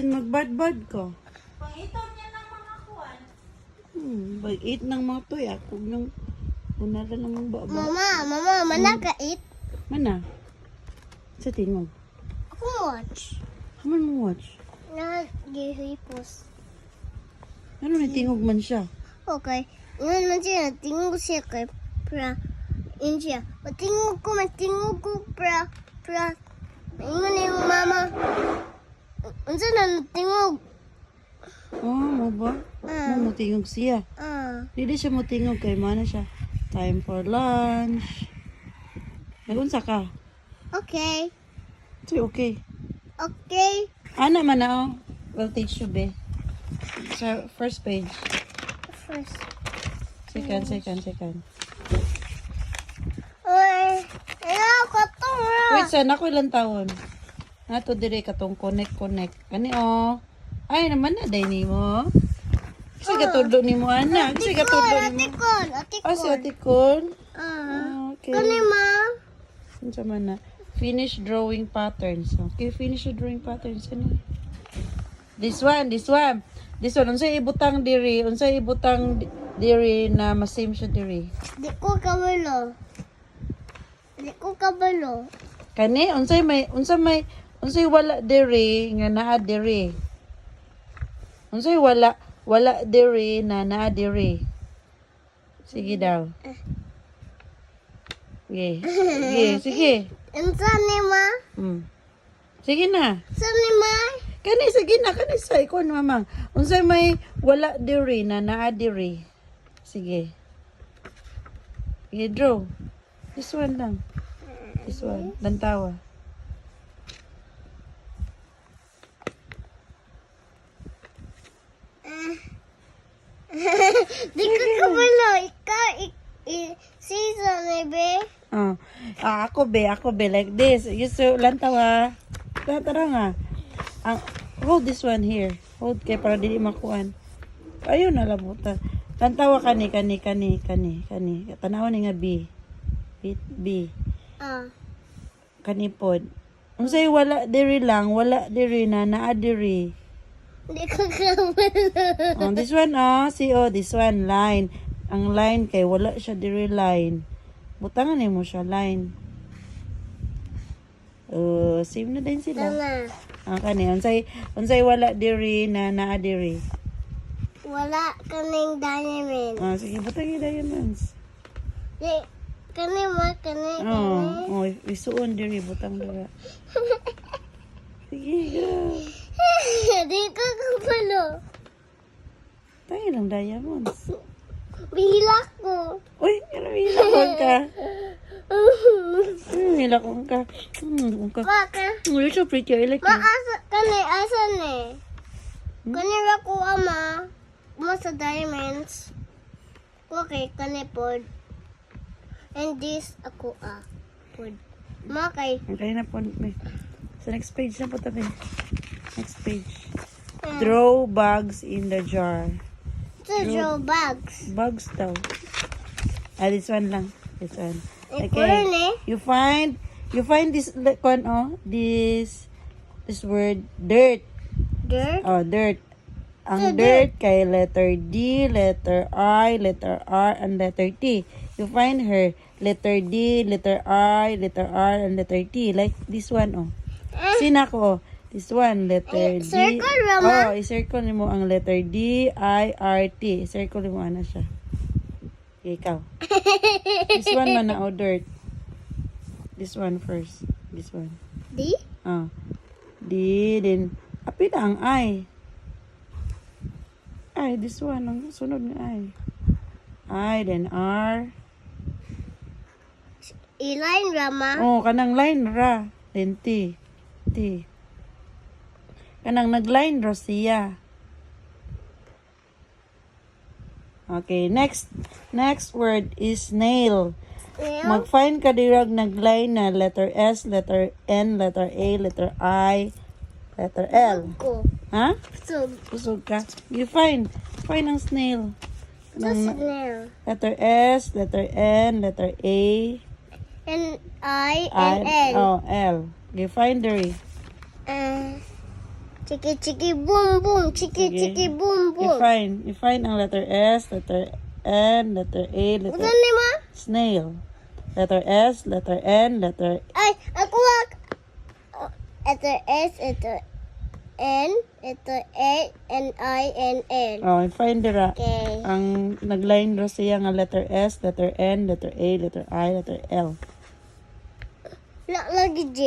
Magbad-bad ka. Pangitaw niya ng mga kuwan. Bag-eat ng mga toy. Ako nang unala ng baba. Mama, manaka-eat. Mana? Sa tingog. Ako watch. Haman mo watch. Nag-hipos. Ano na tingog man siya? Okay. Yun man siya, tingog siya kay pra. Yun siya. Matingog ko, pra. Ingon na yung mama. Unsa na tingog? Mo ba? Mo tingog siya. Hindi siya mo tingog kay mana siya. Time for lunch. Nag-unsa ka? Okay. Say okay. Okay. Ana man na oh. We'll teach you be. Sa first page. First. Second. Ay, ayoko to. Wait, sana ako ilang taon? Nato dire katong connect. Ani oh. Ay naman na day nimo. Kasi gatudo nimo ana. Kasi gatudo nimo. Atikon. Oh, si Atikon. Okay. Kani ma? Unsa man na? Finish drawing patterns. Okay, finish the drawing patterns. Ano? This one. Unsay ibutang diri? Unsay ibutang diri na masame siya diri? Di ko kabalo. Kani unsay wala diri nga naa diri? Unsay wala diri na naa diri? Sige daw. Sige. Unsa ni ma? Sige na. Unsa ni ma? Sige na sa ikon mamang. Unsay may wala diri na naa diri? Sige. Draw. This one lang. This one. Lantawa. Di ko kabalo. Ikaw, season ni be. Ako be like this. Lantawa. Tara nga. Hold this one here. Hold kay para dili makuan. Ayun na labutan. Lantawa kani. Tanawa ni nga B. Kani pod. Unsay wala diri na naa diri. Di ko kabalo. This one this one line. Ang line kay wala siya diri line. Butangan mo siya line. Same na din sila. Kani unsay wala diri na naa diri. Wala kaning diamond. Sige butang yung diamonds. Di kani mo kani. Isuon diri butang dira. Sige go. Di ko kabalo. Tayo lang diamonds. Bilak ko. Uy, hilakon ka. Hilakon ka. Kaka. You're so pretty. I like you. Asa ni? Kani ra ko ama. Mo sa diamonds. Okay, kani pod. And this ako pod. Makay. Okay na po. Sa next page na po tabi. Next page. Throw bags in the jar. Draw bags. Bags daw. This one lang. This one. Okay. You find this this word dirt. Dirt. Dirt. Ang dirt kay letter D, letter I, letter R, and letter T. You find her letter D, letter I, letter R, and letter T. Like this one Sina ko This one, letter D. Circle, Rama. I-circle mo ang letter D, I, R, T. I-circle mo ana siya. Okay, ikaw. This one man na dirt. This one first. This one. D? D, then, apit ang I. I, this one, ang sunod ng I, then R. I-line, Rama. Kanang line ra. Then T. Kanang nag-line ra siya. Okay, next word is nail. Mag-find ka dirag nag-line na letter S, letter N, letter A, letter I, letter L. Ko. Ha? Sub. Busog ka. You find ang snail. Snail. Letter S, letter N, letter A, And I and L. L. You find the Chiki chiki boom boom. Chiki Sige. chiki boom You boom. find ang letter S, letter N, letter A, letter Ano ni ma? snail. Letter S, letter N, letter Ay, ako wag. Letter S, letter N, letter A, N, I, N, L. Oh, find dira. Okay. Ang nagline ra siya nga letter S, letter N, letter A, letter I, letter L. Wala lagi J.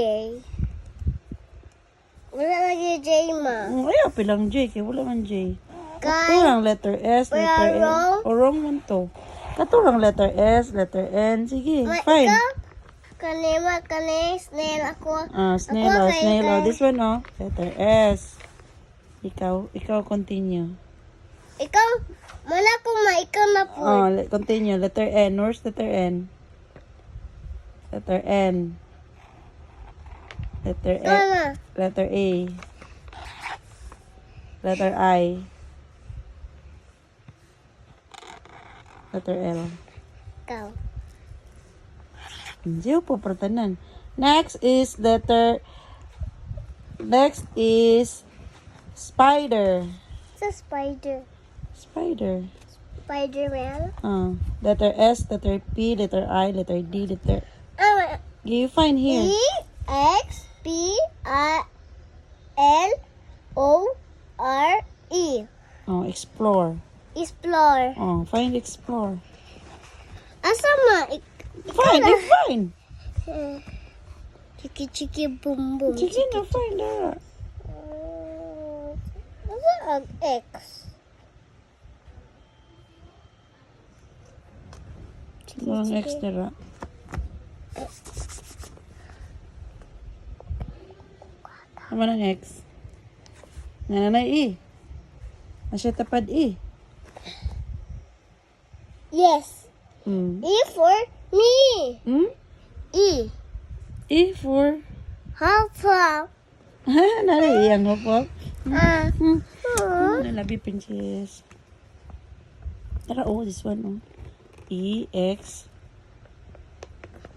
Wala lagi J, ma. Ay, pilang J, kaya wala man J. Kay, Katurang letter S, letter N. wrong. O, wrong man to. Katurang letter S, letter N. Sige, ma, fine. ikaw? Kanima, snail ako. Snail, Ako oh, kay- snail. Oh, kay- this one, oh. Letter S. Ikaw continue. Ikaw, mana ko ma, ikaw na po. Oh, continue. Letter N. Where's letter N? Letter N. Letter Ikaw E. na. Letter A. Letter I. Letter L. Ikaw. Hindi po pertanan. Next is spider. Sa spider. Spider. Spider-Man. Letter S, letter P, letter I, letter D, letter... Ah, You find here. E, X, P, I, L, O, R, E. Oh, explore. Explore. Oh, find explore. Asa ma? Find, find. Chiki chiki boom boom. Sige na, find that. Asa ang X? Walang extra. Tama ng X. Nananay E. Asya tapad E. Yes. Hmm. E for me. Hmm? E. E for... Hop hop. Ha? Nara E ang hopop. Ah. Nalabi princess. Tara, oh, this one, oh. E, X.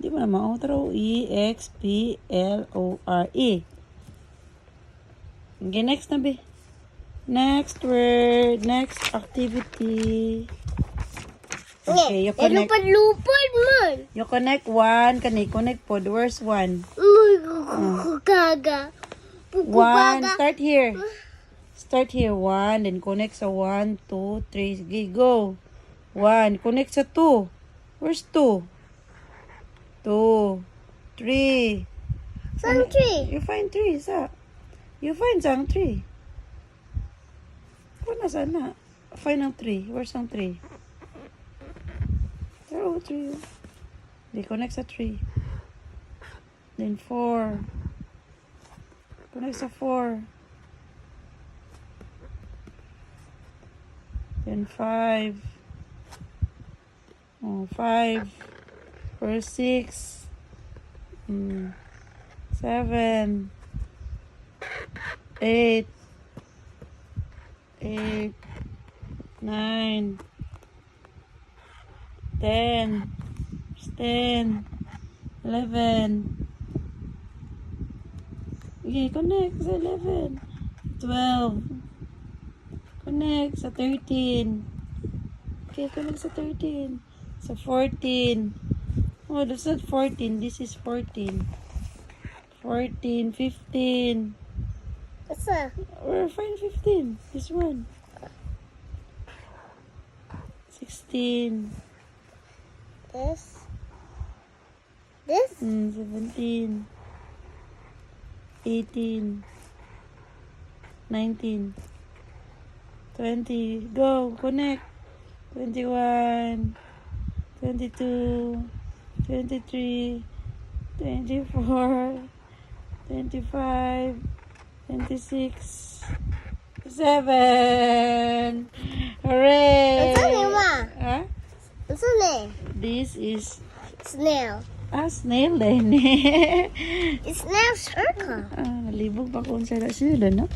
Di mo naman, oh. Tara, oh. E, X, P, L, O, R, E. Okay, next na, be. Next word. Next activity. Okay, you connect. Lupad man. You connect one. Kani, connect po. Where's one? Gaga. One. Start here. Start here. One. Then connect sa 1, 2, 3. Sige, go. 1. Connect sa 2. Where's 2? 2, 3. Some tree. You find 3. Sa? You find sang 3. Kung nasa na? Find ang 3. Where's ang 3? There, 3. They connect sa 3. Then 4. Connect sa 4. Then 5. Oh, 5. For 6. 7. 8. 8. 9. 10. 10. 11. Okay, connect sa 11. 12. Connect sa 13. Okay, connect sa 13. Sa 14. Oh, that's not 14. This is 14. 14, 15. Asa? We're fine 15. This one. 16. This? This? 17. 18. 19. 20. Go. Connect. 21. 22. 23. 24. 25. 26. 7. Hooray! Asa ni ma? Huh? Asa ni? This is Snail. snail din. It's snail circle. Nalibog pa kung sa sila, no?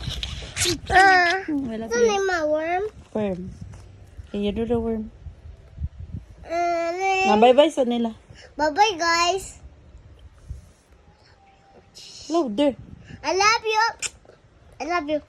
Wala Asa ni ma? Worm? Worm. Okay, you do the worm. Then, Bye-bye sa nila. bye-bye guys. Louder. I love you. I love you.